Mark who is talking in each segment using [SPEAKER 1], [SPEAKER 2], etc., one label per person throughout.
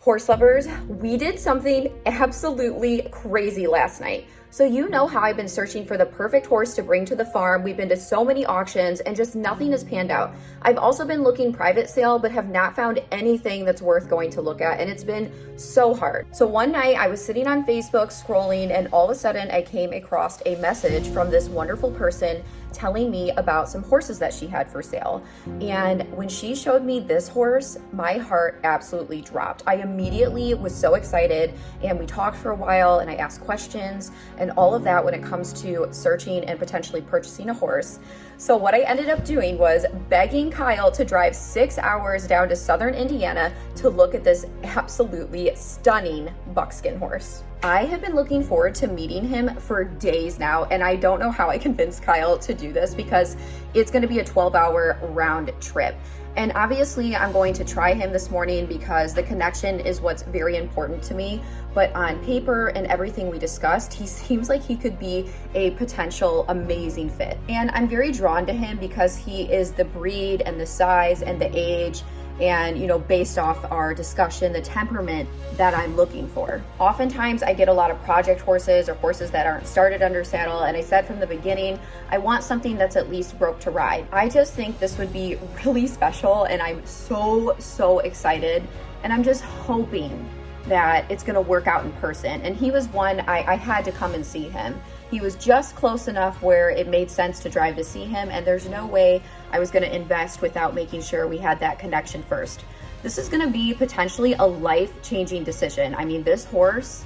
[SPEAKER 1] Horse lovers, we did something absolutely crazy last night. So you know how I've been searching for the perfect horse to bring to the farm. We've been to so many auctions and just nothing has panned out. I've also been looking private sale, but have not found anything that's worth going to look at, and it's been so hard. So one night I was sitting on Facebook scrolling, and all of a sudden I came across a message from this wonderful person telling me about some horses that she had for sale. And when she showed me this horse, my heart absolutely dropped. I immediately was so excited, and we talked for a while, and I asked questions and all of that when it comes to searching and potentially purchasing a horse. So what I ended up doing was begging Kyle to drive 6 hours down to southern Indiana to look at this absolutely stunning Buckskin horse. I have been looking forward to meeting him for days now, and I don't know how I convinced Kyle to do this because it's going to be a 12-hour round trip. And obviously I'm going to try him this morning because the connection is what's very important to me. But on paper and everything we discussed, he seems like he could be a potential amazing fit. And I'm very drawn to him because he is the breed and the size and the age, and, you know, based off our discussion, the temperament that I'm looking for. Oftentimes I get a lot of project horses or horses that aren't started under saddle, and I said from the beginning, I want something that's at least broke to ride. I just think this would be really special, and I'm so excited, and I'm just hoping that it's gonna work out in person. And he was one I had to come and see him. He was just close enough where it made sense to drive to see him, and there's no way I was gonna invest without making sure we had that connection first. This is gonna be potentially a life-changing decision. I mean, this horse,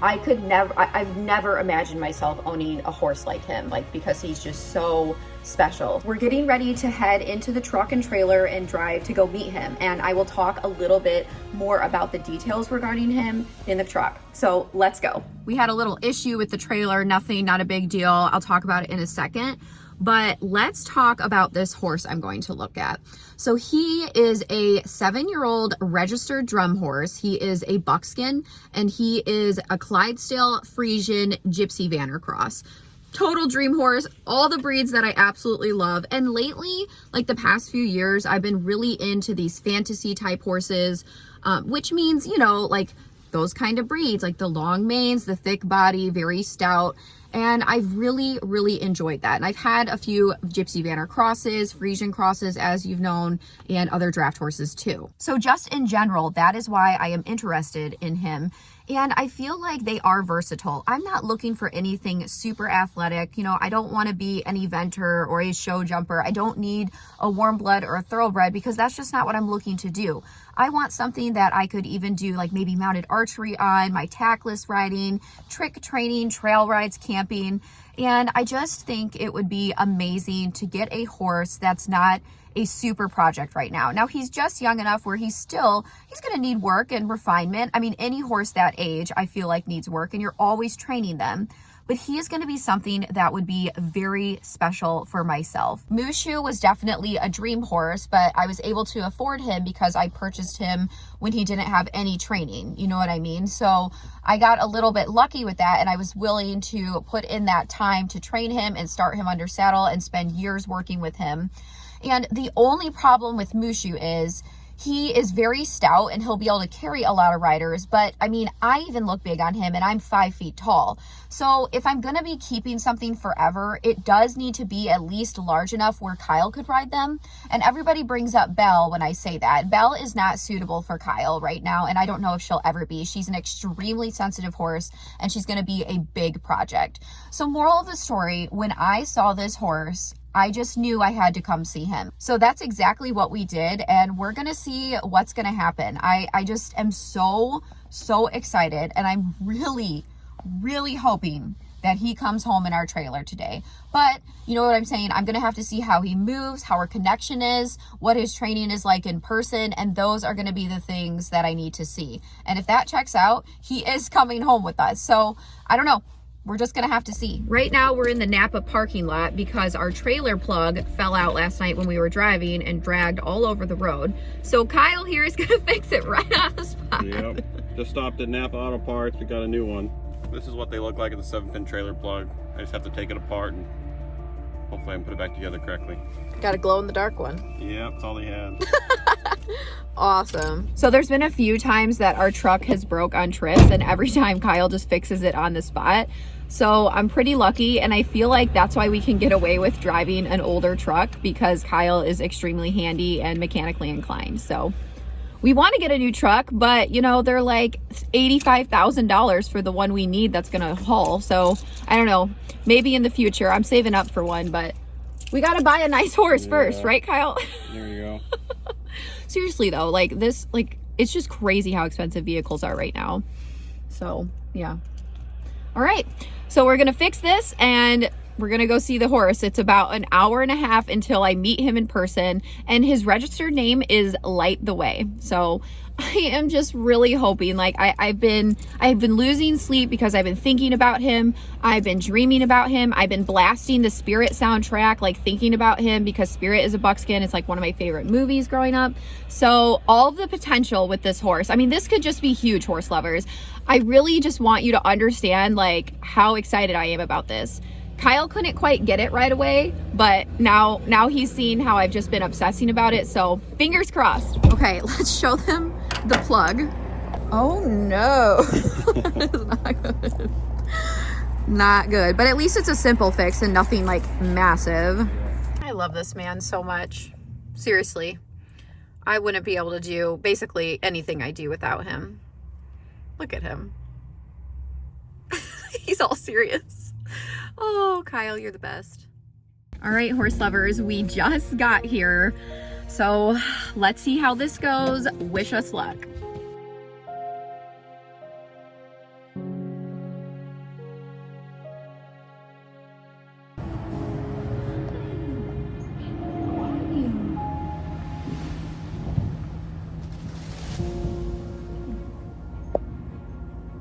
[SPEAKER 1] I've never imagined myself owning a horse like him, because he's just so special. We're getting ready to head into the truck and trailer and drive to go meet him, and I will talk a little bit more about the details regarding him in the truck. So let's go. We had a little issue with the trailer, not a big deal. I'll talk about it in a second. But let's talk about this horse I'm going to look at. So he is a 7-year-old registered drum horse. He is a Buckskin, and he is a Clydesdale Friesian Gypsy Vanner cross. Total dream horse, all the breeds that I absolutely love. And lately, like the past few years, I've been really into these fantasy type horses, which means, you know, like those kind of breeds, like the long manes, the thick body, very stout. And I've really enjoyed that. And I've had a few Gypsy Vanner crosses, Friesian crosses, as you've known, and other draft horses too. So just in general, that is why I am interested in him. And I feel like they are versatile. I'm not looking for anything super athletic. You know, I don't want to be an eventer or a show jumper. I don't need a warm blood or a thoroughbred because that's just not what I'm looking to do. I want something that I could even do, like maybe mounted archery on, my tackless riding, trick training, trail rides, camping. And I just think it would be amazing to get a horse that's not a super project right now. Now he's just young enough where he's going to need work and refinement. I mean, any horse that age, I feel like needs work, and you're always training them. But he is going to be something that would be very special for myself. Mushu was definitely a dream horse, but I was able to afford him because I purchased him when he didn't have any training. You know what I mean? So I got a little bit lucky with that, and I was willing to put in that time to train him and start him under saddle and spend years working with him. And the only problem with Mushu is he is very stout and he'll be able to carry a lot of riders. But I mean, I even look big on him and I'm 5 feet tall. So if I'm going to be keeping something forever, it does need to be at least large enough where Kyle could ride them. And everybody brings up Belle when I say that. Belle is not suitable for Kyle right now, and I don't know if she'll ever be. She's an extremely sensitive horse, and she's going to be a big project. So moral of the story, when I saw this horse, I just knew I had to come see him. So that's exactly what we did, and we're gonna see what's gonna happen. I just am so excited, and I'm really hoping that he comes home in our trailer today. But you know what I'm saying? I'm gonna have to see how he moves, how our connection is, what his training is like in person, and those are gonna be the things that I need to see. And if that checks out, he is coming home with us. So I don't know. We're just gonna have to see. Right now we're in the Napa parking lot because our trailer plug fell out last night when we were driving and dragged all over the road. So Kyle here is gonna fix it right on the spot.
[SPEAKER 2] Yep, just stopped at Napa Auto Parts. We got a new one. This is what they look like at the 7-pin trailer plug. I just have to take it apart and hopefully I can put it back together correctly.
[SPEAKER 1] Got a glow in the dark one.
[SPEAKER 2] Yep, that's all they had.
[SPEAKER 1] Awesome. So there's been a few times that our truck has broke on trips, and every time Kyle just fixes it on the spot. So I'm pretty lucky, and I feel like that's why we can get away with driving an older truck, because Kyle is extremely handy and mechanically inclined. So we want to get a new truck, but you know, they're like $85,000 for the one we need that's gonna haul. So I don't know, maybe in the future. I'm saving up for one, but we got to buy a nice horse first, right, Kyle?
[SPEAKER 2] There you go.
[SPEAKER 1] Seriously though, like this, like it's just crazy how expensive vehicles are right now. So yeah. All right, so we're gonna fix this and we're gonna go see the horse. It's about an hour and a half until I meet him in person, and his registered name is Light the Way. So I am just really hoping, like I've been losing sleep because I've been thinking about him. I've been dreaming about him. I've been blasting the Spirit soundtrack, like thinking about him, because Spirit is a Buckskin. It's like one of my favorite movies growing up. So all of the potential with this horse, I mean, this could just be huge, horse lovers. I really just want you to understand like how excited I am about this. Kyle couldn't quite get it right away, but now he's seen how I've just been obsessing about it. So fingers crossed. Okay, let's show them the plug. Oh no, that is not good. Not good, but at least it's a simple fix and nothing like massive. I love this man so much. Seriously, I wouldn't be able to do basically anything I do without him. Look at him. He's all serious. Oh, Kyle, you're the best. All right, horse lovers, we just got here. So let's see how this goes. Wish us luck.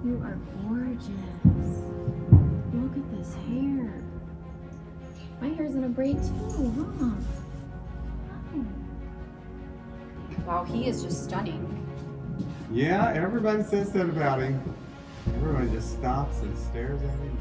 [SPEAKER 1] You are gorgeous. Look at this hair. My hair's in a braid too, huh? Wow, he is just stunning.
[SPEAKER 3] Yeah, everybody says that about him. Everyone just stops and stares at him.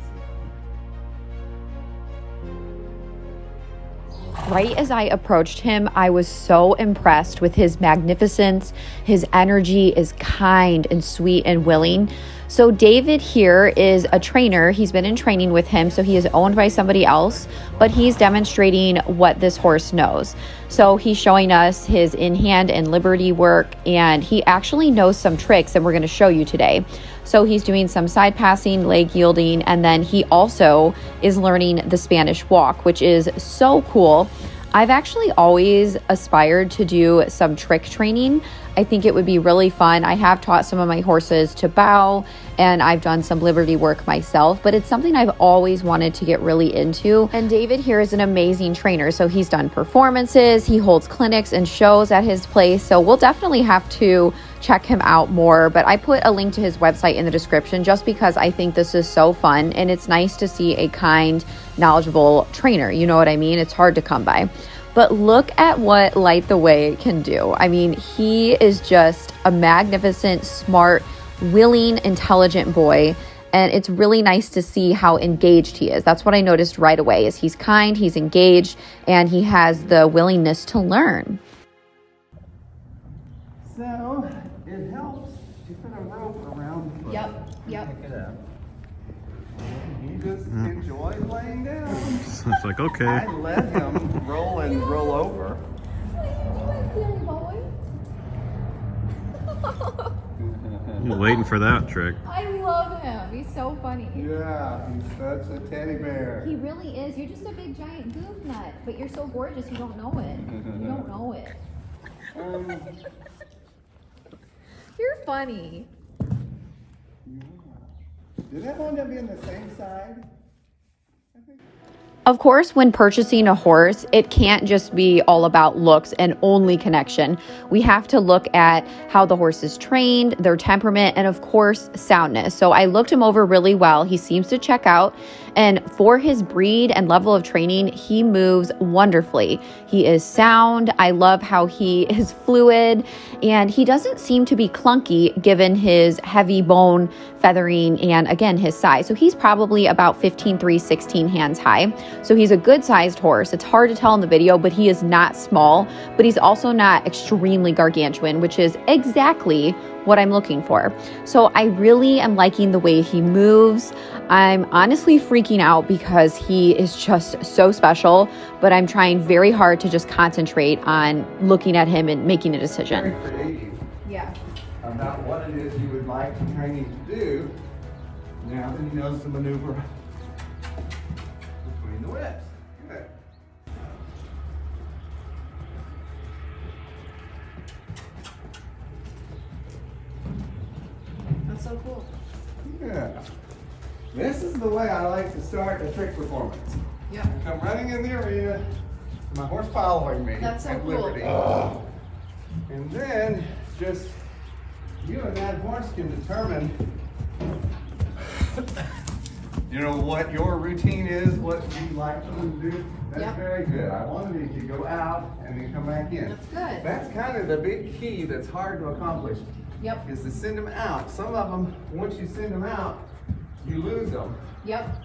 [SPEAKER 1] Right as I approached him, I was so impressed with his magnificence. His energy is kind and sweet and willing. So David here is a trainer. He's been in training with him, so he is owned by somebody else, but he's demonstrating what this horse knows. So he's showing us his in-hand and liberty work, and he actually knows some tricks that we're going to show you today. So he's doing some side passing, leg yielding, and then he also is learning the Spanish walk, which is so cool. I've actually always aspired to do some trick training. I think it would be really fun. I have taught some of my horses to bow, and I've done some liberty work myself, but it's something I've always wanted to get really into. And David here is an amazing trainer. So he's done performances, he holds clinics and shows at his place. So we'll definitely have to check him out more, but I put a link to his website in the description just because I think this is so fun, and it's nice to see a kind, knowledgeable trainer. You know what I mean? It's hard to come by. But look at what Light the Way can do. I mean, he is just a magnificent, smart, willing, intelligent boy. And it's really nice to see how engaged he is. That's what I noticed right away, is he's kind, he's engaged, and he has the willingness to learn.
[SPEAKER 3] So, it helps to put a rope around the foot.
[SPEAKER 1] Yep.
[SPEAKER 3] Pick it up. He just enjoys laying down.
[SPEAKER 2] It's like, okay.
[SPEAKER 3] I let him roll and roll over.
[SPEAKER 2] I'm waiting for that trick.
[SPEAKER 1] I love him. He's so funny.
[SPEAKER 3] Yeah, he's such a teddy bear.
[SPEAKER 1] He really is. You're just a big giant goof nut, but you're so gorgeous you don't know it. You don't know it. You're funny.
[SPEAKER 3] Did that one be on the same side?
[SPEAKER 1] Of course, when purchasing a horse, it can't just be all about looks and only connection. We have to look at how the horse is trained, their temperament, and of course, soundness. So I looked him over really well. He seems to check out. And for his breed and level of training, he moves wonderfully. He is sound. I love how he is fluid, and he doesn't seem to be clunky given his heavy bone feathering and again, his size. So he's probably about 15'3", 16 hands high. So he's a good sized horse. It's hard to tell in the video, but he is not small, but he's also not extremely gargantuan, which is exactly what I'm looking for. So I really am liking the way he moves. I'm honestly freaking out because he is just so special, but I'm trying very hard to just concentrate on looking at him and making a decision.
[SPEAKER 3] Very creative.
[SPEAKER 1] Yeah.
[SPEAKER 3] About what it is you would like to train him to do now that he knows the maneuver between the whips. Good.
[SPEAKER 1] That's so cool.
[SPEAKER 3] Yeah. This is the way I like to start a trick performance.
[SPEAKER 1] Yeah.
[SPEAKER 3] I come running in the arena, my horse following me.
[SPEAKER 1] That's so
[SPEAKER 3] at
[SPEAKER 1] cool.
[SPEAKER 3] liberty. And then just you and that horse can determine, you know, what your routine is, what you like them to do. That's
[SPEAKER 1] Yep.
[SPEAKER 3] very good. I wanted you to go out and then come back in.
[SPEAKER 1] That's good.
[SPEAKER 3] That's kind of the big key that's hard to accomplish.
[SPEAKER 1] Yep.
[SPEAKER 3] Is to send them out. Some of them, once you send them out, you lose them.
[SPEAKER 1] Yep.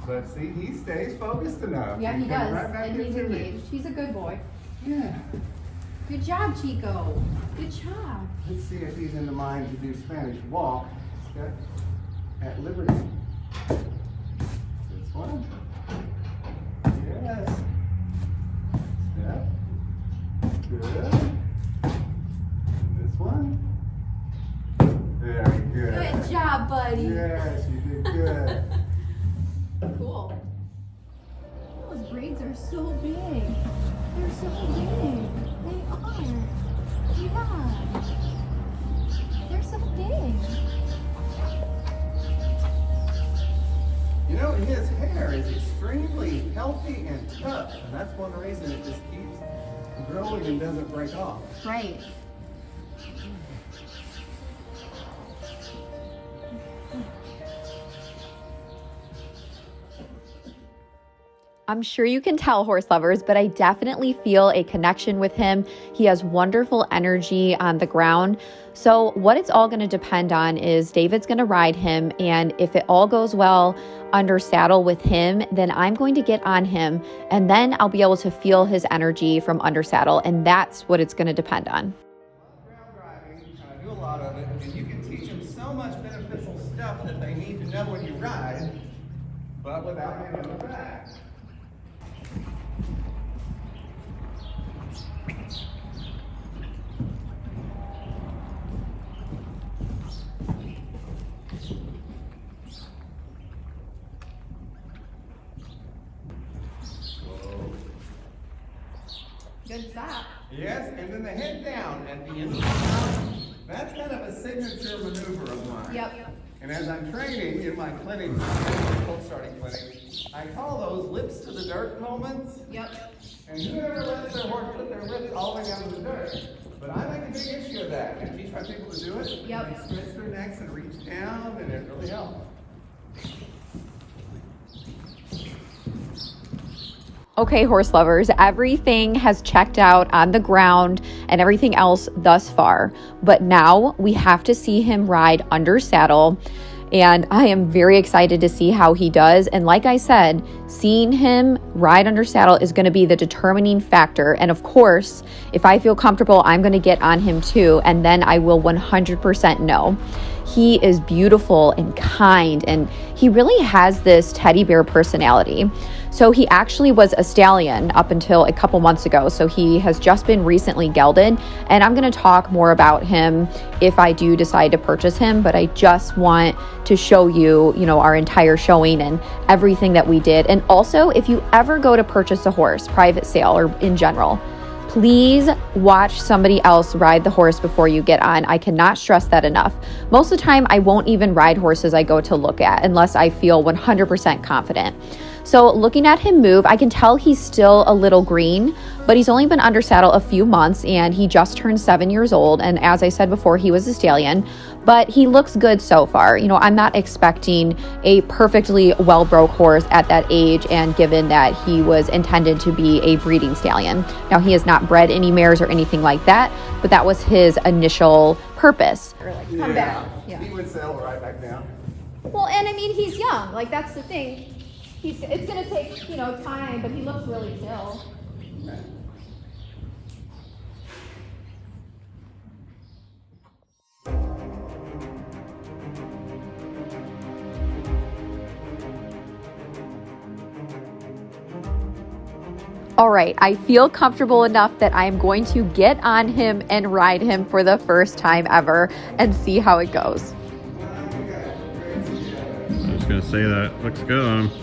[SPEAKER 3] But see, he stays focused enough.
[SPEAKER 1] Yeah, he
[SPEAKER 3] comes
[SPEAKER 1] does.
[SPEAKER 3] right back
[SPEAKER 1] And he's
[SPEAKER 3] into me.
[SPEAKER 1] engaged. He's a good boy.
[SPEAKER 3] Yeah.
[SPEAKER 1] Good job, Chico. Good job.
[SPEAKER 3] Let's see if he's in the mind to do Spanish walk. Okay. At liberty. This one. Yes. Step. Good. And this one. Very good.
[SPEAKER 1] Good job, buddy.
[SPEAKER 3] Yes, you did good.
[SPEAKER 1] Cool. Those braids are so big. They're so big. They are. Yeah. They're so big.
[SPEAKER 3] You know, his hair is extremely healthy and tough, and that's one reason it just keeps growing and doesn't break off.
[SPEAKER 1] Right. I'm sure you can tell, horse lovers, but I definitely feel a connection with him. He has wonderful energy on the ground. So what it's all going to depend on is David's going to ride him, and if it all goes well under saddle with him, then I'm going to get on him, and then I'll be able to feel his energy from under saddle, and that's what it's going to depend on.
[SPEAKER 3] Ground driving, I do a lot of it, and you can teach them so much beneficial stuff that they need to know when you ride, but without being on the back.
[SPEAKER 1] Good stop.
[SPEAKER 3] Yes, and then the head down at the end of the round. That's kind of a signature maneuver of mine.
[SPEAKER 1] Yep.
[SPEAKER 3] And as I'm training in my clinic, colt starting clinic, I call those lips to the dirt moments.
[SPEAKER 1] Yep.
[SPEAKER 3] And whoever lets their horse put their lips all the way down to the dirt. But I make a big issue of that and teach my people to do it.
[SPEAKER 1] Yep.
[SPEAKER 3] They stretch their necks and reach down, and it really helps.
[SPEAKER 1] Okay, horse lovers, everything has checked out on the ground and everything else thus far. But now we have to see him ride under saddle. And I am very excited to see how he does. And like I said, seeing him ride under saddle is going to be the determining factor. And of course, if I feel comfortable, I'm going to get on him too. And then I will 100% know. He is beautiful and kind, and he really has this teddy bear personality. So he actually was a stallion up until a couple months ago. So he has just been recently gelded, and I'm going to talk more about him if I do decide to purchase him. But I just want to show you, our entire showing and everything that we did. And also, if you ever go to purchase a horse, private sale or in general, please watch somebody else ride the horse before you get on. I cannot stress that enough. Most of the time, I won't even ride horses I go to look at unless I feel 100% confident. So looking at him move, I can tell he's still a little green, but he's only been under saddle a few months, and he just turned 7 years old. And as I said before, he was a stallion, but he looks good so far. I'm not expecting a perfectly well-broke horse at that age, and given that he was intended to be a breeding stallion. Now, he has not bred any mares or anything like that, but that was his initial purpose. Come back. Yeah.
[SPEAKER 3] He would settle right back down.
[SPEAKER 1] Well, and I mean, he's young. Like, that's the thing. It's gonna take, you know, time, but he looks really chill. All right, I feel comfortable enough that I'm going to get on him and ride him for the first time ever and see how it goes.
[SPEAKER 2] I was gonna say that looks good on him.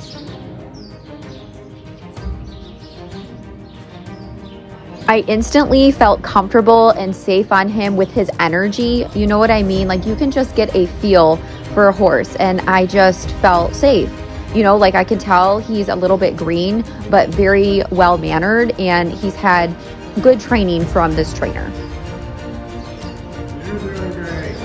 [SPEAKER 1] I instantly felt comfortable and safe on him with his energy. You know what I mean? Like, you can just get a feel for a horse, and I just felt safe. You know, like I can tell he's a little bit green, but very well mannered, and he's had good training from this trainer.
[SPEAKER 3] You're doing great.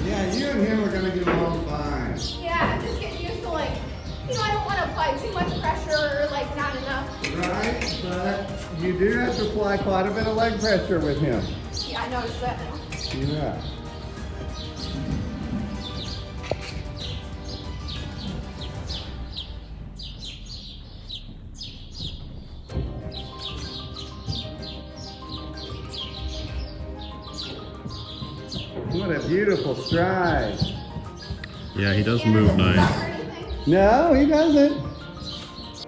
[SPEAKER 3] Yeah, you and him are gonna get along fine.
[SPEAKER 1] Yeah, I'm just getting used to, like, you know, I don't want to apply too much pressure or, like, not enough.
[SPEAKER 3] Right, but you do have to apply quite a bit of leg pressure with him.
[SPEAKER 1] Yeah, I noticed that now.
[SPEAKER 3] Yeah. What a beautiful stride.
[SPEAKER 2] Yeah, he does move nice.
[SPEAKER 3] No, he doesn't.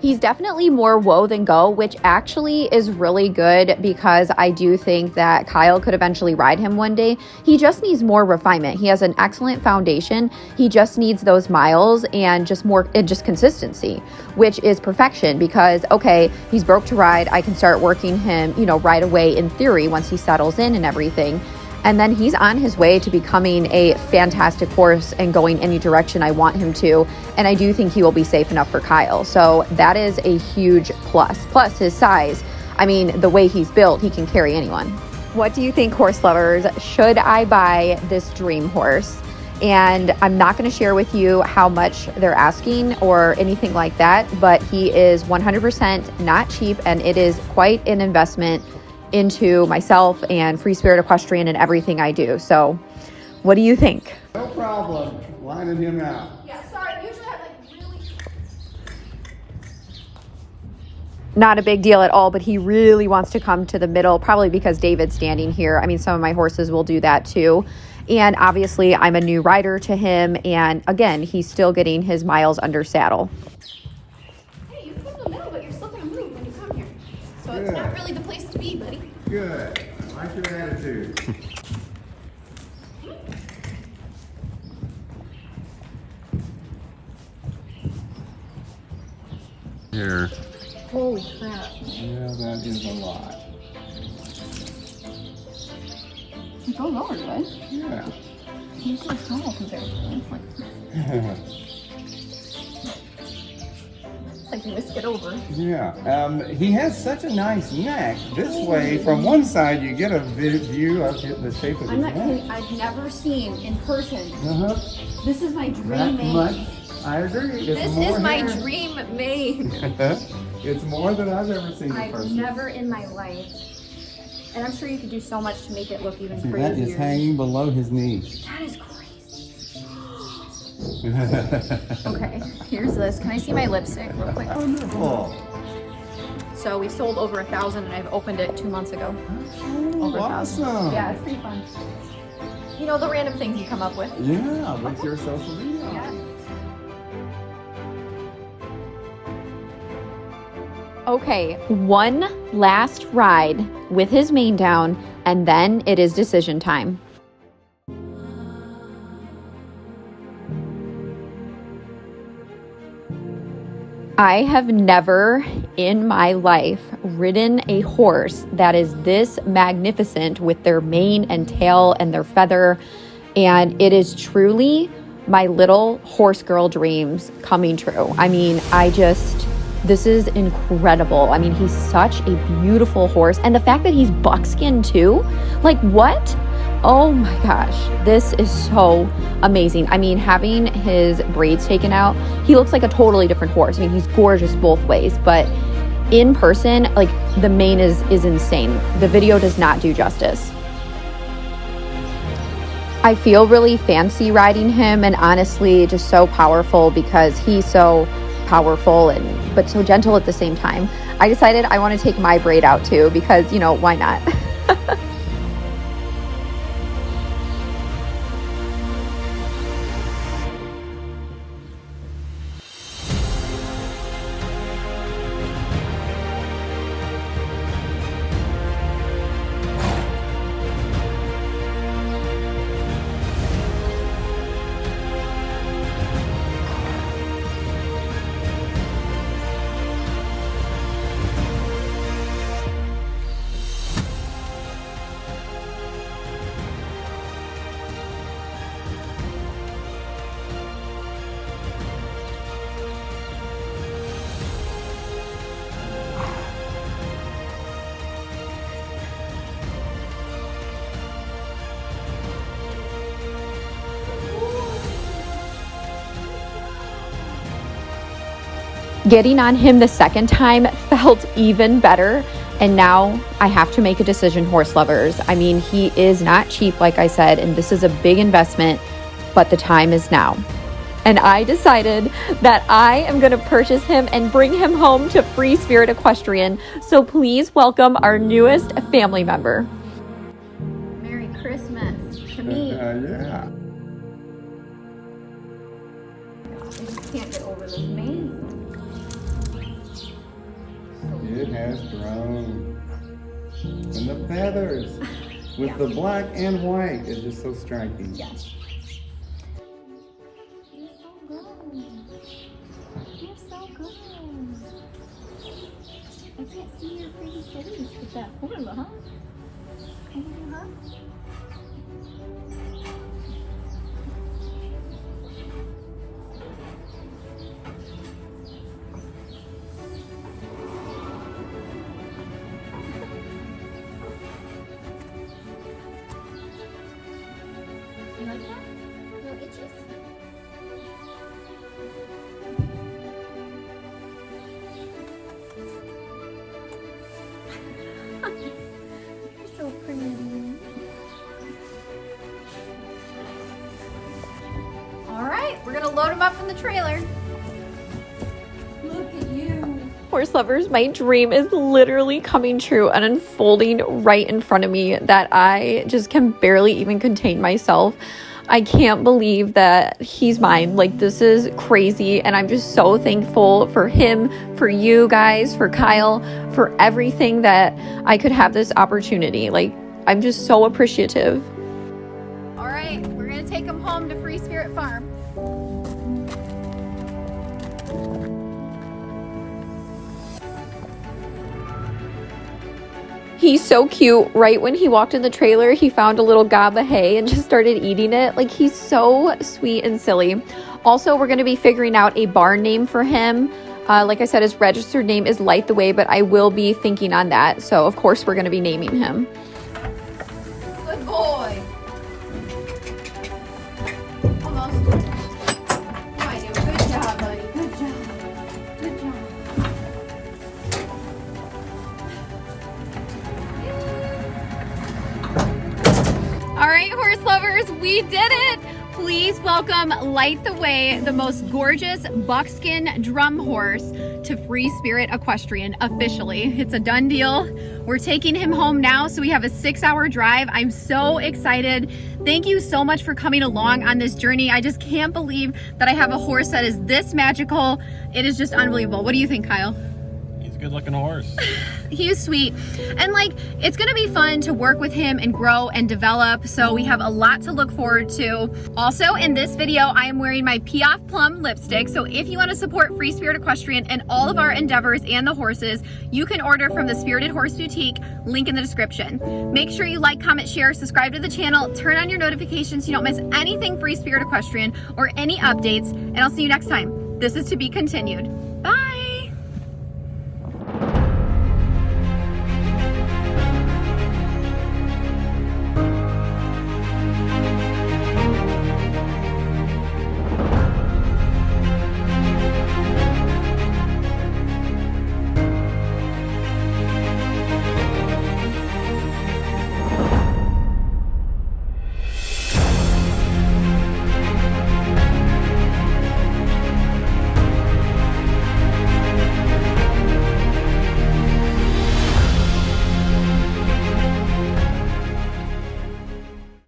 [SPEAKER 1] He's definitely more whoa than go, which actually is really good because I do think that Kyle could eventually ride him one day. He just needs more refinement. He has an excellent foundation. He just needs those miles and just consistency, which is perfection because, okay, he's broke to ride. I can start working him, you know, right away in theory once he settles in and everything. And then he's on his way to becoming a fantastic horse and going any direction I want him to. And I do think he will be safe enough for Kyle. So that is a huge plus. Plus his size. I mean, the way he's built, he can carry anyone. What do you think, horse lovers? Should I buy this dream horse? And I'm not going to share with you how much they're asking or anything like that, but he is 100% not cheap, and it is quite an investment into myself and Free Spirit Equestrian and everything I do. So what do you think?
[SPEAKER 3] No problem lining him out.
[SPEAKER 1] Yeah, sorry, usually I really... Not a big deal at all, but he really wants to come to the middle, probably because David's standing here. I mean, some of my horses will do that too. And obviously I'm a new rider to him. And again, he's still getting his miles under saddle. Hey, you come to the middle, but you're still going to move when you come here. So It's not really the place to be, buddy.
[SPEAKER 3] Good. I like your attitude.
[SPEAKER 2] Here.
[SPEAKER 1] Holy crap.
[SPEAKER 3] Yeah, that is a lot.
[SPEAKER 1] Go lower, bud.
[SPEAKER 3] Yeah.
[SPEAKER 1] He's so small compared to me. Like you whisk it over.
[SPEAKER 3] Yeah. He has such a nice neck. This way, from one side, you get a view of the shape of his neck.
[SPEAKER 1] I've never seen in person. This is my dream
[SPEAKER 3] That
[SPEAKER 1] mate.
[SPEAKER 3] much. I agree.
[SPEAKER 1] This is my dream mate.
[SPEAKER 3] It's more than I've ever seen in
[SPEAKER 1] I've
[SPEAKER 3] person.
[SPEAKER 1] never in my life. And I'm sure you could do so much to make it look even
[SPEAKER 3] See,
[SPEAKER 1] crazier.
[SPEAKER 3] that is hanging below his knee.
[SPEAKER 1] That is crazy. Okay, here's this. Can I see my lipstick real quick?
[SPEAKER 3] Wonderful.
[SPEAKER 1] So we sold over 1,000 and I've opened it 2 months ago. Over 1,000.
[SPEAKER 3] Awesome.
[SPEAKER 1] Yeah, it's pretty fun. You know, the random things you come up with.
[SPEAKER 3] Yeah, with your social media.
[SPEAKER 1] Yeah. Okay, one last ride with his mane down, and then it is decision time. I have never in my life ridden a horse that is this magnificent with their mane and tail and their feather, and it is truly my little horse girl dreams coming true. I mean, this is incredible. I mean, he's such a beautiful horse. And the fact that he's buckskin too, like what? Oh my gosh, this is so amazing. I mean, having his braids taken out, he looks like a totally different horse. I mean, he's gorgeous both ways, but in person, like the mane is insane. The video does not do justice. I feel really fancy riding him, and honestly just so powerful because he's so powerful but so gentle at the same time. I decided I want to take my braid out too because, you know, why not? Getting on him the second time felt even better. And now I have to make a decision, horse lovers. I mean, he is not cheap, like I said, and this is a big investment, but the time is now. And I decided that I am going to purchase him and bring him home to Free Spirit Equestrian. So please welcome our newest family member. Merry Christmas to me.
[SPEAKER 3] Yeah.
[SPEAKER 1] I just can't get over this mane.
[SPEAKER 3] It has grown. And the feathers with the black and white is just so striking.
[SPEAKER 1] Yes. You're so good. You're so good. I can't see your pretty face with that formula, huh? Huh? You like that? Little itches? You're so pretty. All right, we're gonna load him up in the trailer. Look at you. Horse lovers, my dream is literally coming true and unfolding right in front of me that I just can barely even contain myself. I can't believe that he's mine. Like, this is crazy, and I'm just so thankful for him, for you guys, for Kyle, for everything that I could have this opportunity. Like, I'm just so appreciative. All right, we're gonna take him home to Free Spirit Farm. He's so cute. Right when he walked in the trailer, he found a little gob of hay and just started eating it. Like, he's so sweet and silly. Also, we're going to be figuring out a barn name for him. Like I said, his registered name is Light the Way, but I will be thinking on that. So, of course, we're going to be naming him. Good boy. Almost. I do. Good job, buddy. Good job. Good job. All right, horse lovers, we did it. Please welcome Light the Way, the most gorgeous buckskin drum horse, to Free Spirit Equestrian officially. It's a done deal. We're taking him home now, so we have a 6-hour drive. I'm so excited. Thank you so much for coming along on this journey. I just can't believe that I have a horse that is this magical. It is just unbelievable. What do you think, Kyle?
[SPEAKER 2] He's a good looking horse.
[SPEAKER 1] He's sweet, and like, it's gonna be fun to work with him and grow and develop, so we have a lot to look forward to. Also, in this video, I am wearing my Piaf Plum lipstick, so if you want to support Free Spirit Equestrian and all of our endeavors and the horses, you can order from the Spirited Horse Boutique, link in the description. Make sure you like, comment, share, subscribe to the channel, turn on your notifications so you don't miss anything Free Spirit Equestrian or any updates, and I'll see you next time. This is to be continued.